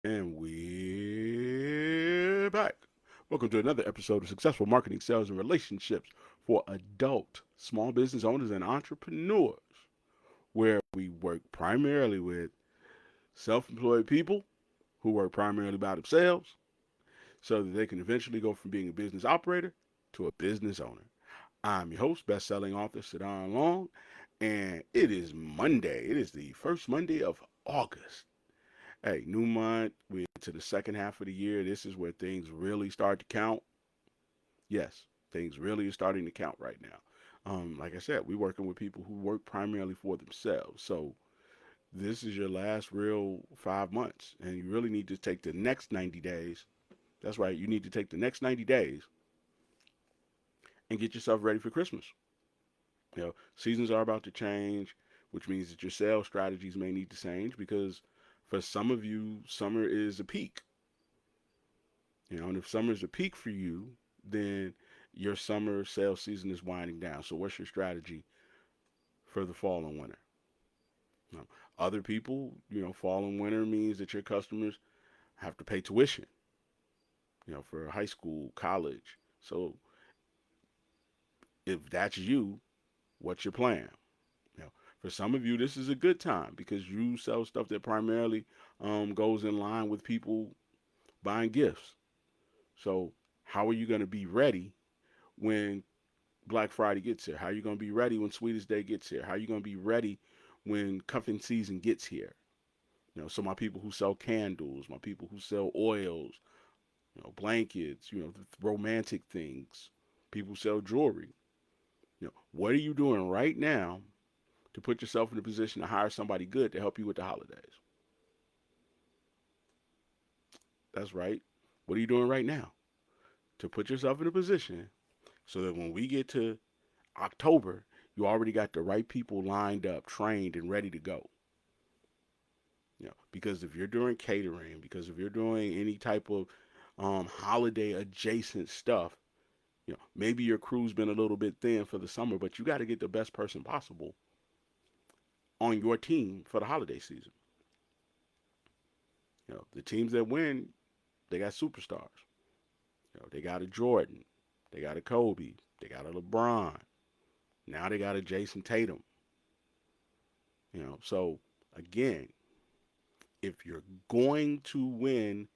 And we're back. Welcome to another episode of Successful Marketing, Sales, and Relationships for adult small business owners and entrepreneurs, where we work primarily with self employed people who work primarily by themselves so that they can eventually go from being a business operator to a business owner. I'm your host, best selling author Sadon Long, and it is Monday. It is the first Monday of August. Hey, new month. We're into the second half of the year. This is where things really start to count. Yes, things really are starting to count right now. Like I said, we're working with people who work primarily for themselves. So this is your last real 5 months, and you really need to take the next 90 days. That's right, you need to take the next 90 days and get yourself ready for Christmas. Seasons are about to change, which means that your sales strategies may need to change because for some of you, summer is a peak. And if summer is a peak for you, then your summer sales season is winding down. So what's your strategy for the fall and winter? Now, other people, fall and winter means that your customers have to pay tuition, for high school, college. So if that's you, what's your plan? You know, for some of you, this is a good time because you sell stuff that primarily goes in line with people buying gifts. So how are you going to be ready when Black Friday gets here? How are you going to be ready when Sweetest Day gets here? How are you going to be ready when cuffing season gets here? So my people who sell candles, my people who sell oils, blankets, romantic things, people who sell jewelry. What are you doing right now to put yourself in a position to hire somebody good to help you with the holidays? That's right. What are you doing right now to put yourself in a position so that when we get to October, you already got the right people lined up, trained, and ready to go? Because if you're doing catering, because if you're doing any type of holiday adjacent stuff, maybe your crew's been a little bit thin for the summer, but you got to get the best person possible on your team for the holiday season. The teams that win, they got superstars. They got a Jordan, they got a Kobe, they got a LeBron. Now they got a Jason Tatum. So again, if you're going to win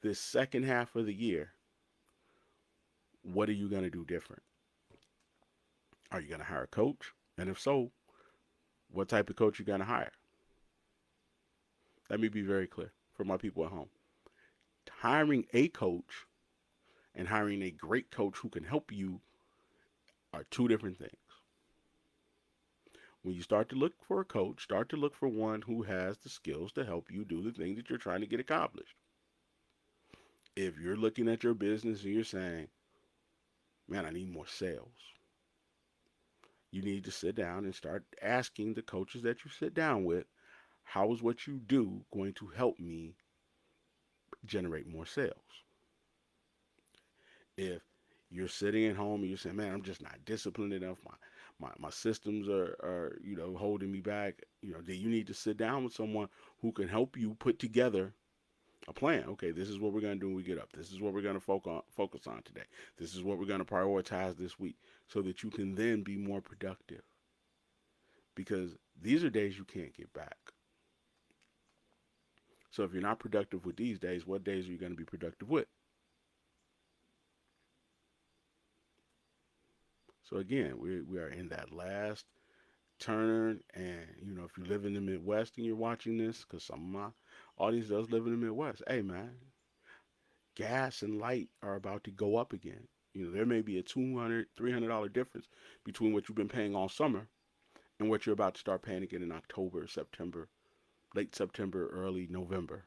this second half of the year, what are you going to do different? Are you going to hire a coach? And if so, what type of coach you going to hire? Let me be very clear for my people at home. Hiring a coach and hiring a great coach who can help you are two different things. When you start to look for a coach, start to look for one who has the skills to help you do the thing that you're trying to get accomplished. If you're looking at your business and you're saying, man, I need more sales, you need to sit down and start asking the coaches that you sit down with, how is what you do going to help me generate more sales? If you're sitting at home and you're saying, man, I'm just not disciplined enough, my systems are holding me back, then you need to sit down with someone who can help you put together a plan. Okay, this is what we're going to do when we get up. This is what we're going to focus on today. This is what we're going to prioritize this week so that you can then be more productive. Because these are days you can't get back. So if you're not productive with these days, what days are you going to be productive with? So again, we are in that last turn, and if you live in the Midwest and you're watching this, because some of my audience does live in the Midwest, hey man, gas and light are about to go up again. There may be a $200, $300 difference between what you've been paying all summer and what you're about to start paying again in October, September, late September, early November.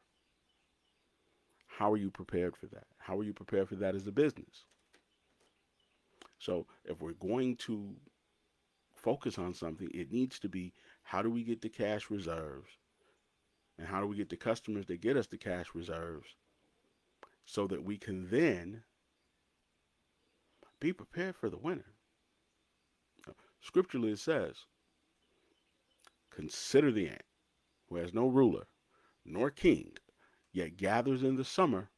How are you prepared for that? How are you prepared for that as a business? So if we're going to focus on something, it needs to be, how do we get the cash reserves and how do we get the customers that get us the cash reserves so that we can then be prepared for the winter. Scripturally it says, consider the ant who has no ruler nor king, yet gathers in the summer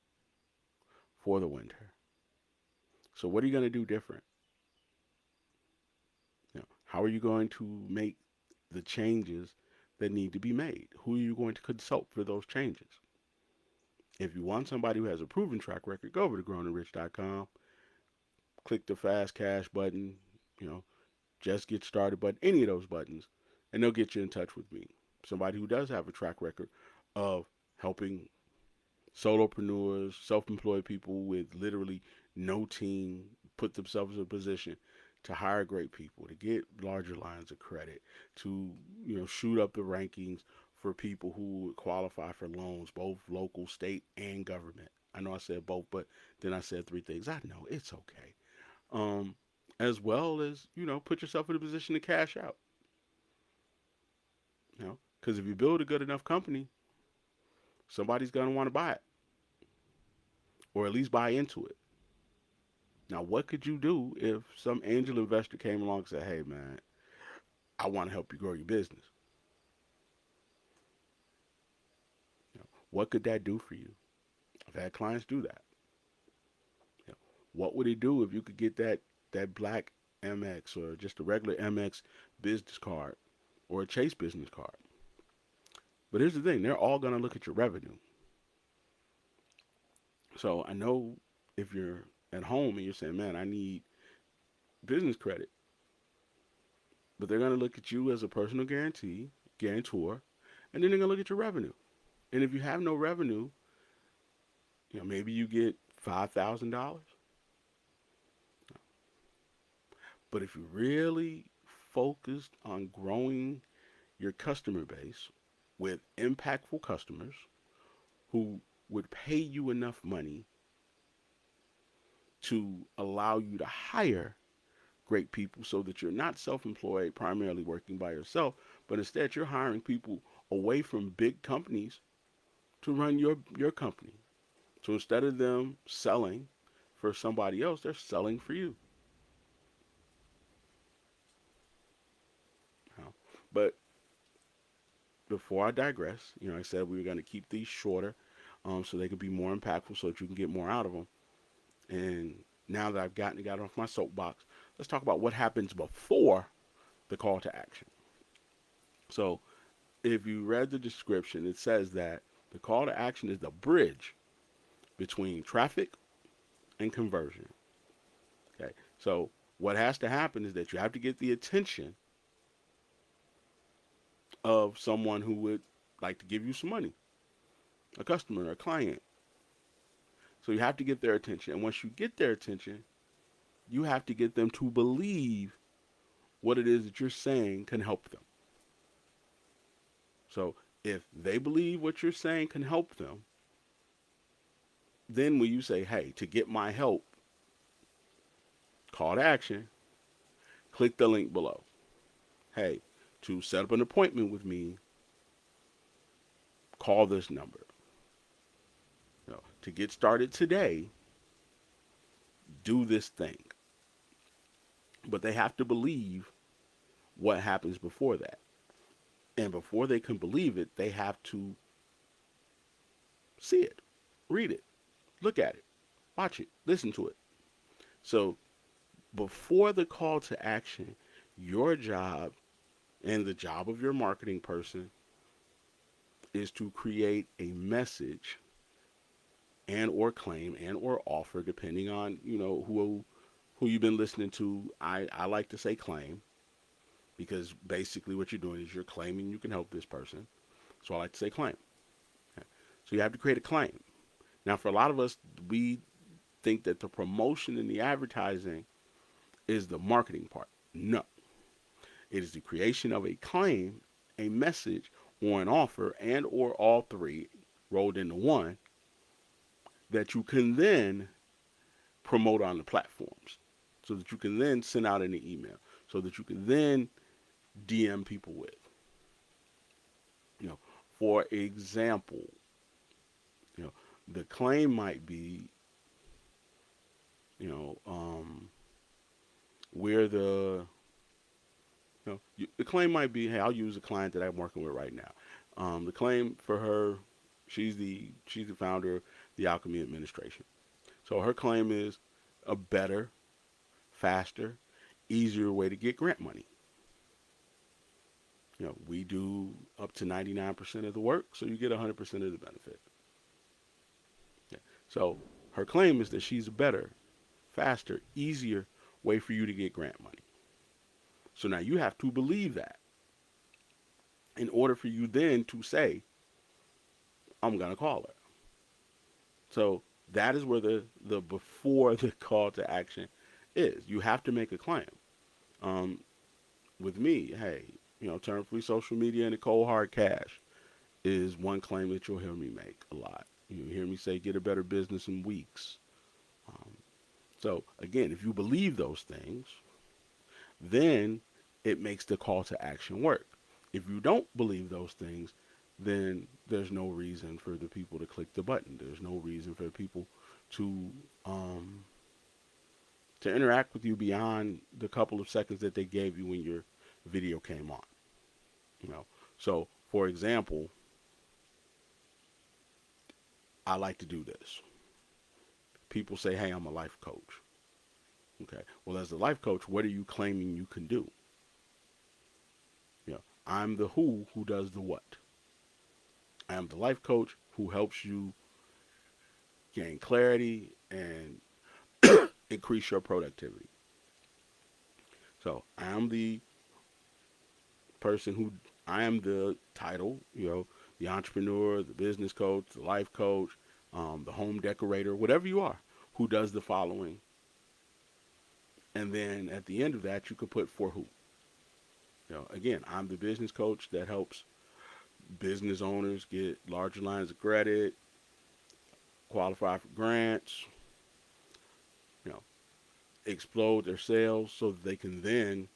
for the winter. So what are you going to do different? How are you going to make the changes that need to be made? Who are you going to consult for those changes? If you want somebody who has a proven track record, go over to growingrich.com, click the fast cash button, you know, just get started button, any of those buttons, and they'll get you in touch with me. Somebody who does have a track record of helping solopreneurs, self-employed people with literally no team put themselves in a position to hire great people, to get larger lines of credit, to shoot up the rankings for people who would qualify for loans, both local, state, and government. I know I said both, but then I said three things. I know it's okay. Um, as well as put yourself in a position to cash out. Because if you build a good enough company, somebody's gonna want to buy it, or at least buy into it. Now, what could you do if some angel investor came along and said, "Hey, man, I want to help you grow your business"? What could that do for you? I've had clients do that. What would it do if you could get that black MX or just a regular MX business card or a Chase business card? But here's the thing: they're all going to look at your revenue. So I know if you're at home and you're saying, "Man, I need business credit," but they're going to look at you as a personal guarantor, and then they're going to look at your revenue. And if you have no revenue, maybe you get $5,000. But if you really focused on growing your customer base with impactful customers who would pay you enough money to allow you to hire great people so that you're not self-employed, primarily working by yourself, but instead you're hiring people away from big companies to run your company. So instead of them selling for somebody else, they're selling for you. But before I digress, I said we were going to keep these shorter so they could be more impactful so that you can get more out of them. And now that I've got off my soapbox, let's talk about what happens before the call to action. So if you read the description, it says that the call to action is the bridge between traffic and conversion. Okay, so what has to happen is that you have to get the attention of someone who would like to give you some money, a customer, a client. So you have to get their attention. And once you get their attention, you have to get them to believe what it is that you're saying can help them. So if they believe what you're saying can help them, then when you say, "Hey, to get my help, call to action, click the link below. Hey, to set up an appointment with me, call this number. To get started today, do this thing." But they have to believe what happens before that. And before they can believe it, they have to see it, read it, look at it, watch it, listen to it. So before the call to action, your job and the job of your marketing person is to create a message and or claim and or offer, depending on who you've been listening to. I like to say claim, because basically what you're doing is you're claiming you can help this person. So I like to say claim. Okay. So you have to create a claim. Now, for a lot of us, we think that the promotion and the advertising is the marketing part. No. It is the creation of a claim, a message, or an offer, and or all three rolled into one, that you can then promote on the platforms, so that you can then send out an email, so that you can then DM people with. For example, you know, the claim might be, you know, where the claim might be, "Hey, I'll use a client that I'm working with right now. The claim for her She's the founder of the Alchemy Administration. So her claim is a better, faster, easier way to get grant money. We do up to 99% of the work, so you get 100% of the benefit. Yeah. So her claim is that she's a better, faster, easier way for you to get grant money. So now you have to believe that in order for you then to say, I'm going to call her. So that is where the before the call to action is. You have to make a claim. Um, with me, hey, Turn Free Social Media and the Cold Hard Cash is one claim that you'll hear me make a lot. You hear me say, get a better business in weeks. Um, so again, if you believe those things, then it makes the call to action work. If you don't believe those things, then there's no reason for the people to click the button. There's no reason for people to um, to interact with you beyond the couple of seconds that they gave you when your video came on. You know, so for example, I like to do this. People say, "Hey, I'm a life coach." Okay, well, as a life coach, what are you claiming you can do? I'm the who does the what. I am the life coach who helps you gain clarity and increase your productivity. So person who I am the title, the entrepreneur, the business coach, the life coach, the home decorator, whatever you are, who does the following. And then at the end of that, you could put for who. Again, I'm the business coach that helps business owners get larger lines of credit, qualify for grants, you know, explode their sales so that they can then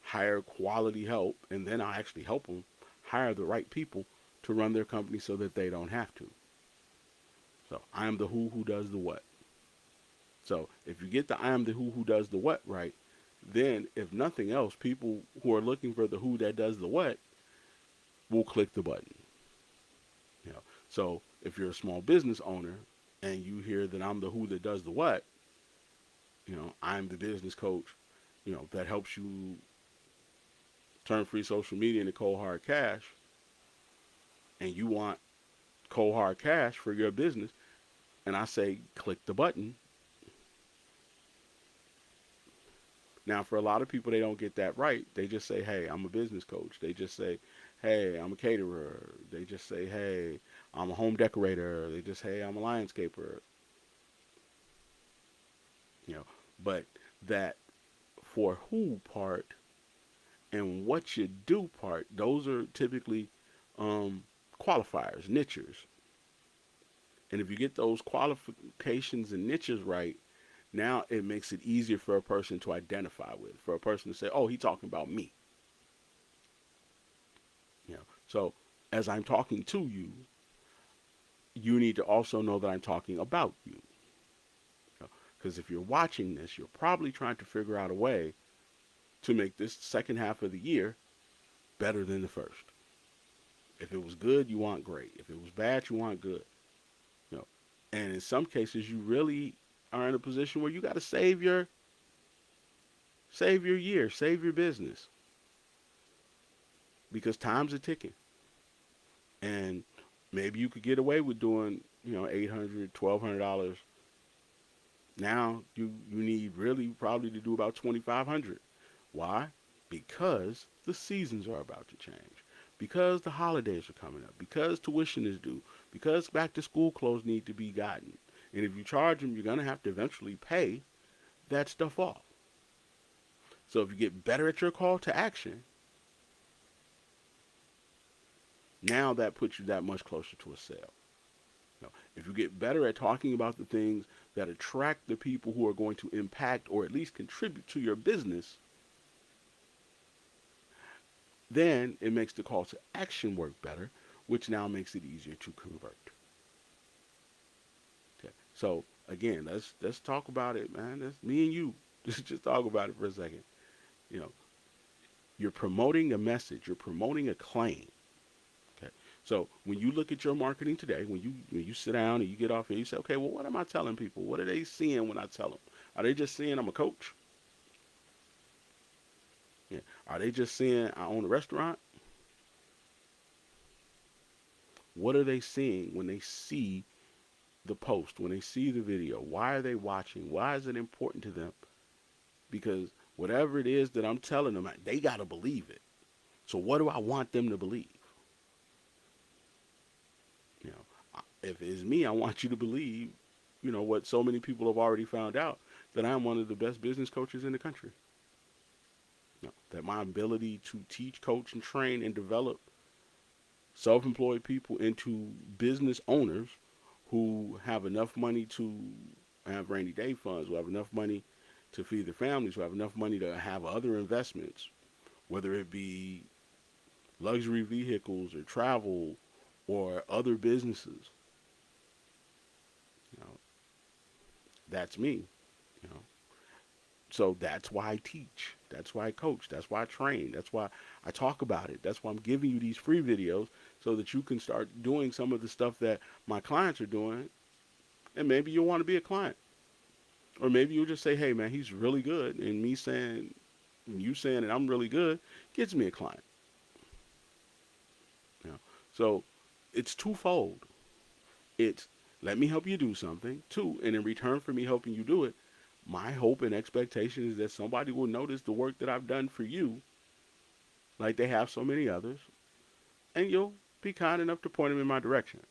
hire quality help, and then I actually help them hire the right people to run their company so that they don't have to. So I am the who does the what. So if you get the I am the who does the what right, then if nothing else, people who are looking for the who that does the what will click the button. So if you're a small business owner and you hear that I'm the who that does the what, I'm the business coach, that helps you turn free social media into cold hard cash, and you want cold hard cash for your business, and I say click the button. Now, for a lot of people, they don't get that right. They just say, hey, I'm a business coach. They just say, hey, I'm a caterer. They just say, hey, I'm a home decorator. They just say, hey, I'm a landscaper. You know, but that for who part and what you do part, those are typically qualifiers, niches. And if you get those qualifications and niches right, now it makes it easier for a person to identify with, for a person to say, oh, he's talking about me. So as I'm talking to you, you need to also know that I'm talking about you. Because if you're watching this, you're probably trying to figure out a way to make this second half of the year better than the first. If it was good, you want great. If it was bad, you want good. You know, and in some cases, you really are in a position where you got to save your year, save your business, because times are ticking. And maybe you could get away with doing, $800, $1,200. Now you need really probably to do about 2,500. Why? Because the seasons are about to change. Because the holidays are coming up. Because tuition is due. Because back to school clothes need to be gotten. And if you charge them, you're going to have to eventually pay that stuff off. So if you get better at your call to action, now that puts you that much closer to a sale. If you get better at talking about the things that attract the people who are going to impact or at least contribute to your business, then it makes the call to action work better, which now makes it easier to convert. Okay. So again, let's talk about it, man. That's me and you. Just talk about it for a second. You know, you're promoting a message, you're promoting a claim. Okay. So when you look at your marketing today, when you sit down and you get off here, you say, okay, well, what am I telling people? What are they seeing when I tell them? Are they just seeing I'm a coach? Yeah. Are they just seeing I own a restaurant? What are they seeing when they see the post, when they see the video? Why are they watching? Why is it important to them? Because whatever it is that I'm telling them, they got to believe it. So what do I want them to believe? You know, if it's me, I want you to believe, what so many people have already found out, that I'm one of the best business coaches in the country. That my ability to teach, coach, and train and develop self-employed people into business owners who have enough money to have rainy day funds, who have enough money to feed their families, who have enough money to have other investments, whether it be luxury vehicles or travel or other businesses. You know, that's me. You know, so that's why I teach. That's why I coach. That's why I train. That's why I talk about it. That's why I'm giving you these free videos so that you can start doing some of the stuff that my clients are doing. And maybe you'll want to be a client. Or maybe you'll just say, hey, man, he's really good. And me saying, you saying that I'm really good gets me a client. You know? So it's twofold. It's let me help you do something. Two, and in return for me helping you do it, my hope and expectation is that somebody will notice the work that I've done for you, like they have so many others, and you'll be kind enough to point them in my direction.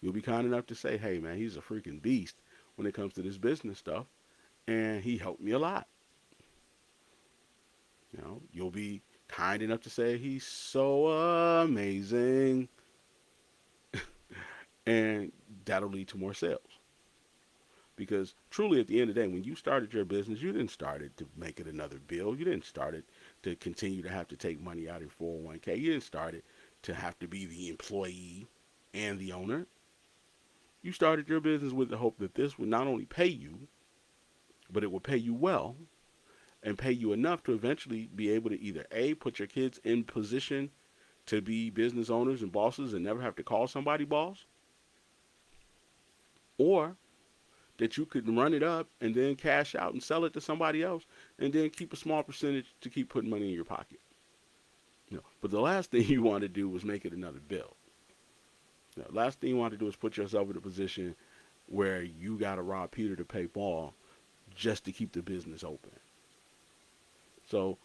You'll be kind enough to say, hey, man, he's a freaking beast when it comes to this business stuff, and he helped me a lot. You'll be kind enough to say he's so amazing, and that'll lead to more sales. Because truly, at the end of the day, when you started your business, you didn't start it to make it another bill. You didn't start it to continue to have to take money out of your 401k. You didn't start it to have to be the employee and the owner. You started your business with the hope that this would not only pay you, but it would pay you well and pay you enough to eventually be able to either A, put your kids in position to be business owners and bosses and never have to call somebody boss, or that you could run it up and then cash out and sell it to somebody else and then keep a small percentage to keep putting money in your pocket. But the last thing you want to do was make it another bill. Last thing you want to do is put yourself in a position where you got to rob Peter to pay Paul just to keep the business open. So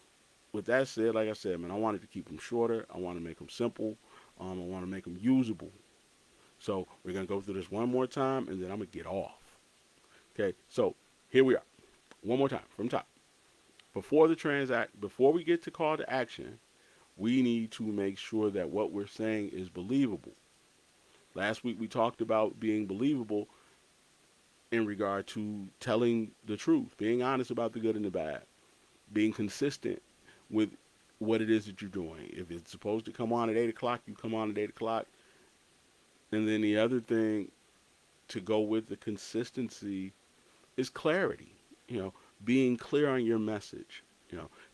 with that said, like I said, man, I wanted to keep them shorter. I want to make them simple. I want to make them usable. So we're going to go through this one more time, and then I'm going to get off. Okay, so here we are. One more time from top. Before we get to call to action, we need to make sure that what we're saying is believable. Last week we talked about being believable in regard to telling the truth, being honest about the good and the bad, being consistent with what it is that you're doing. If it's supposed to come on at 8 o'clock, you come on at 8 o'clock. And then the other thing to go with the consistency is clarity, being clear on your message.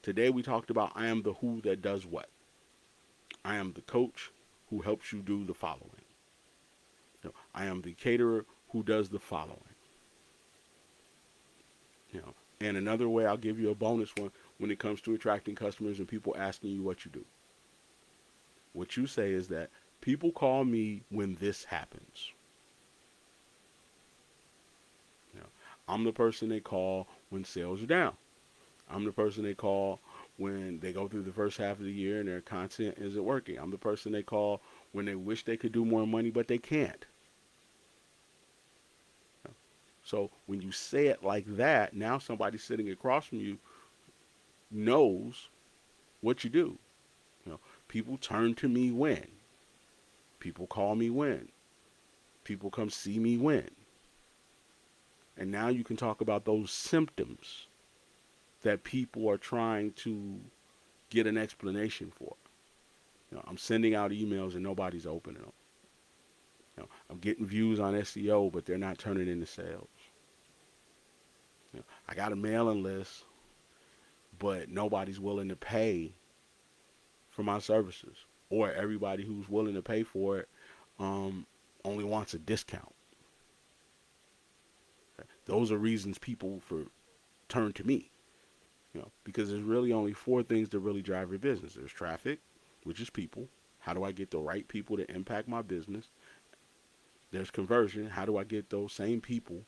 Today we talked about I am the who that does what. I am the coach who helps you do the following. I am the caterer who does the following. And another way, I'll give you a bonus one when it comes to attracting customers and people asking you what you do. What you say is that people call me when this happens. I'm the person they call when sales are down. I'm the person they call when they go through the first half of the year and their content isn't working. I'm the person they call when they wish they could do more money, but they can't. So when you say it like that, now somebody sitting across from you knows what you do. People turn to me when. People call me when. People come see me when. And now you can talk about those symptoms that people are trying to get an explanation for. I'm sending out emails and nobody's opening them. I'm getting views on SEO, but they're not turning into sales. I got a mailing list, but nobody's willing to pay for my services. or everybody who's willing to pay for it um, only wants a discount. Those are reasons people for turn to me, because there's really only four things that really drive your business. There's traffic, which is people. How do I get the right people to impact my business? There's conversion. How do I get those same people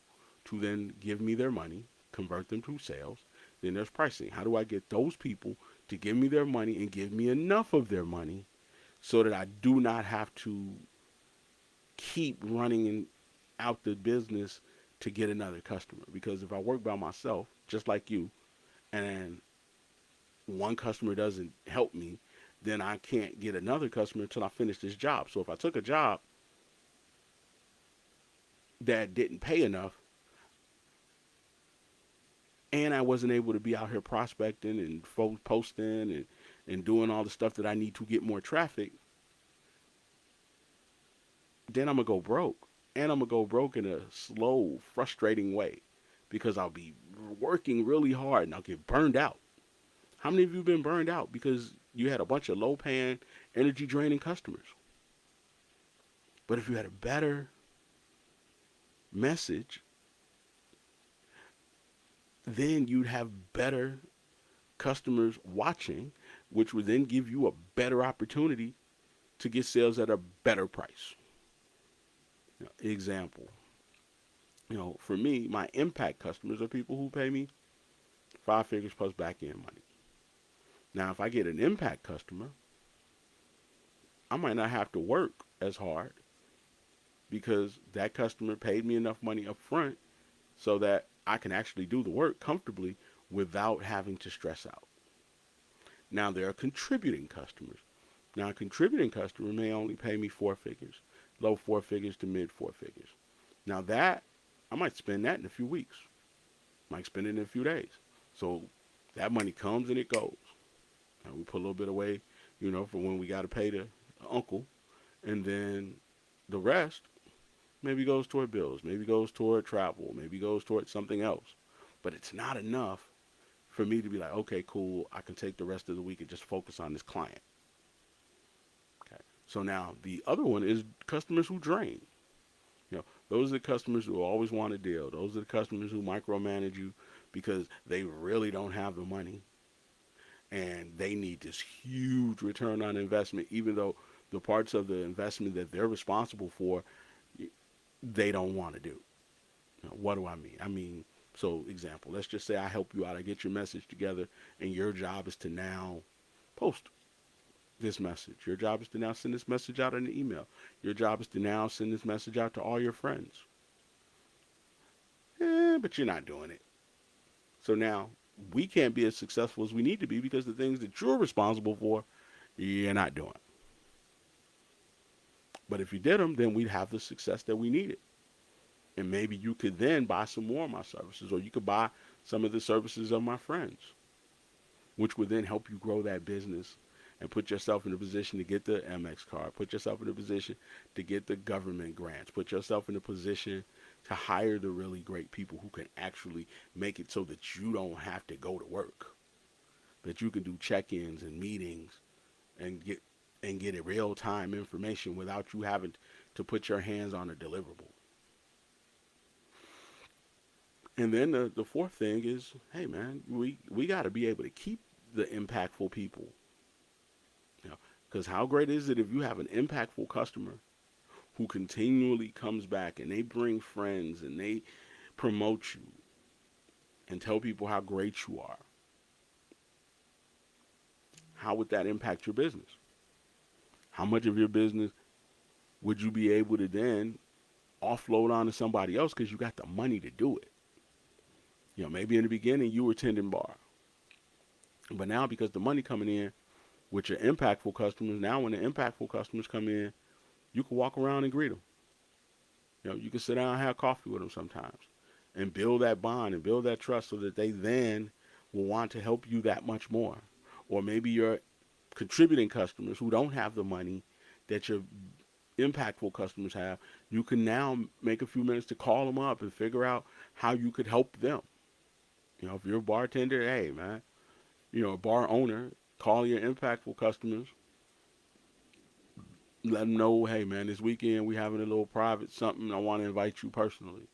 to then give me their money, convert them to sales? Then there's pricing. How do I get those people to give me their money and give me enough of their money so that I do not have to keep running out the business to get another customer? Because if I work by myself, just like you, and one customer doesn't help me, then I can't get another customer until I finish this job. So if I took a job that didn't pay enough and I wasn't able to be out here prospecting and posting and doing all the stuff that I need to get more traffic, then I'm going to go broke. And I'm going to go broke in a slow, frustrating way because I'll be working really hard and I'll get burned out. How many of you have been burned out because you had a bunch of low paying, energy draining customers? But if you had a better message, then you'd have better customers watching, which would then give you a better opportunity to get sales at a better price. Example, for me, my impact customers are people who pay me 5 figures plus back end money. Now, if I get an impact customer, I might not have to work as hard because that customer paid me enough money up front so that I can actually do the work comfortably without having to stress out. Now, there are contributing customers. Now, a contributing customer may only pay me 4 figures, low 4 figures to mid 4 figures. Now, that I might spend that in a few weeks, might spend it in a few days. So that money comes and it goes. And we put a little bit away, for when we got to pay the uncle, and then the rest maybe goes toward bills, maybe goes toward travel, maybe goes toward something else. But it's not enough for me to be like, okay, cool, I can take the rest of the week and just focus on this client. Okay. So now the other one is customers who drain. Those are the customers who always want a deal. Those are the customers who micromanage you because they really don't have the money and they need this huge return on investment, even though the parts of the investment that they're responsible for, they don't want to do. What do I mean? So example, let's just say I help you out. I get your message together and your job is to now post this message. Your job is to now send this message out in an email. Your job is to now send this message out to all your friends. But you're not doing it. So now we can't be as successful as we need to be because the things that you're responsible for, you're not doing. But if you did them, then we'd have the success that we needed. And maybe you could then buy some more of my services, or you could buy some of the services of my friends, which would then help you grow that business and put yourself in a position to get the MX card, put yourself in a position to get the government grants, put yourself in a position to hire the really great people who can actually make it so that you don't have to go to work, that you can do check-ins and meetings and get a real-time information without you having to put your hands on a deliverable. And then the fourth thing is, hey man, we got to be able to keep the impactful people. Because how great is it if you have an impactful customer who continually comes back and they bring friends and they promote you and tell people how great you are? How would that impact your business? How much of your business would you be able to then offload onto somebody else because you got the money to do it? Maybe in the beginning you were tending bar, but now because the money coming in with your impactful customers, now when the impactful customers come in, you can walk around and greet them. You can sit down and have coffee with them sometimes and build that bond and build that trust so that they then will want to help you that much more. Or maybe your contributing customers who don't have the money that your impactful customers have, you can now make a few minutes to call them up and figure out how you could help them. If you're a bartender, hey man, a bar owner, call your impactful customers Let them know, hey man, this weekend we having a little private something. I want to invite you personally.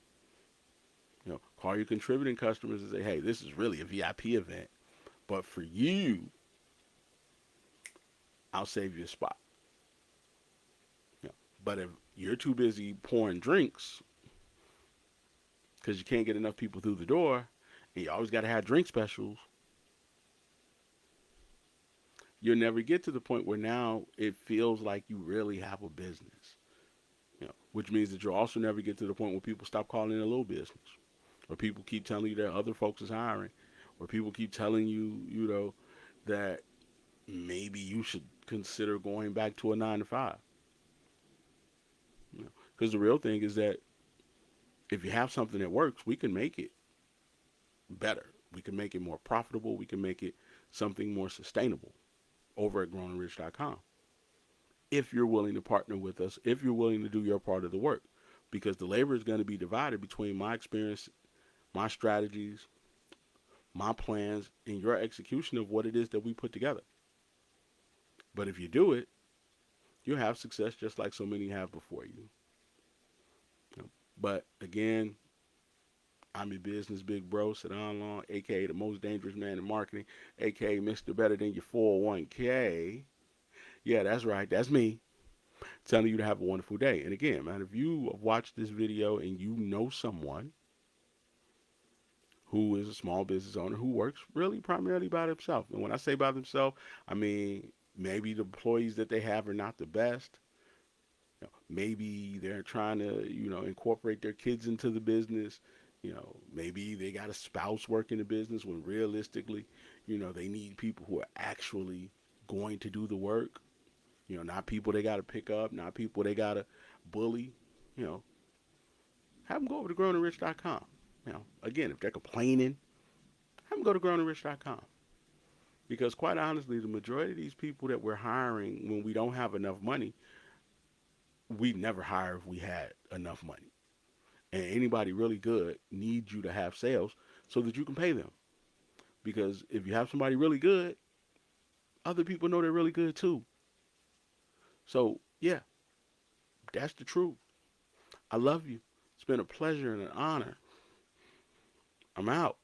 Call your contributing customers and say, hey, this is really a VIP event, but for you, I'll save you a spot. You know, but if you're too busy pouring drinks because you can't get enough people through the door, and you always got to have drink specials, you'll never get to the point where now it feels like you really have a business. Which means that you'll also never get to the point where people stop calling it a little business, or people keep telling you that other folks is hiring, or people keep telling you, that maybe you should consider going back to a 9 to 5. Because the real thing is that if you have something that works, we can make it better. We can make it more profitable. We can make it something more sustainable over at growingrich.com. If you're willing to partner with us, if you're willing to do your part of the work, because the labor is going to be divided between my experience, my strategies, my plans, and your execution of what it is that we put together. But if you do it, you'll have success just like so many have before you. But again, I'm your business big bro, Sadon Long, aka the most dangerous man in marketing, aka Mr. Better Than Your 401k. Yeah, that's right, that's me. Telling you to have a wonderful day. And again, man, if you have watched this video and you know someone who is a small business owner who works really primarily by themselves, and when I say by themselves, I mean maybe the employees that they have are not the best. Maybe they're trying to, incorporate their kids into the business. Maybe they got a spouse working the business when realistically, they need people who are actually going to do the work. Not people they got to pick up, not people they got to bully. You know, have them go over to growingrich.com. Again, if they're complaining, have them go to growingrich.com. Because quite honestly, the majority of these people that we're hiring when we don't have enough money, we never hire if we had enough money. And anybody really good needs you to have sales so that you can pay them. Because if you have somebody really good, other people know they're really good too. So, yeah, that's the truth. I love you. It's been a pleasure and an honor. I'm out.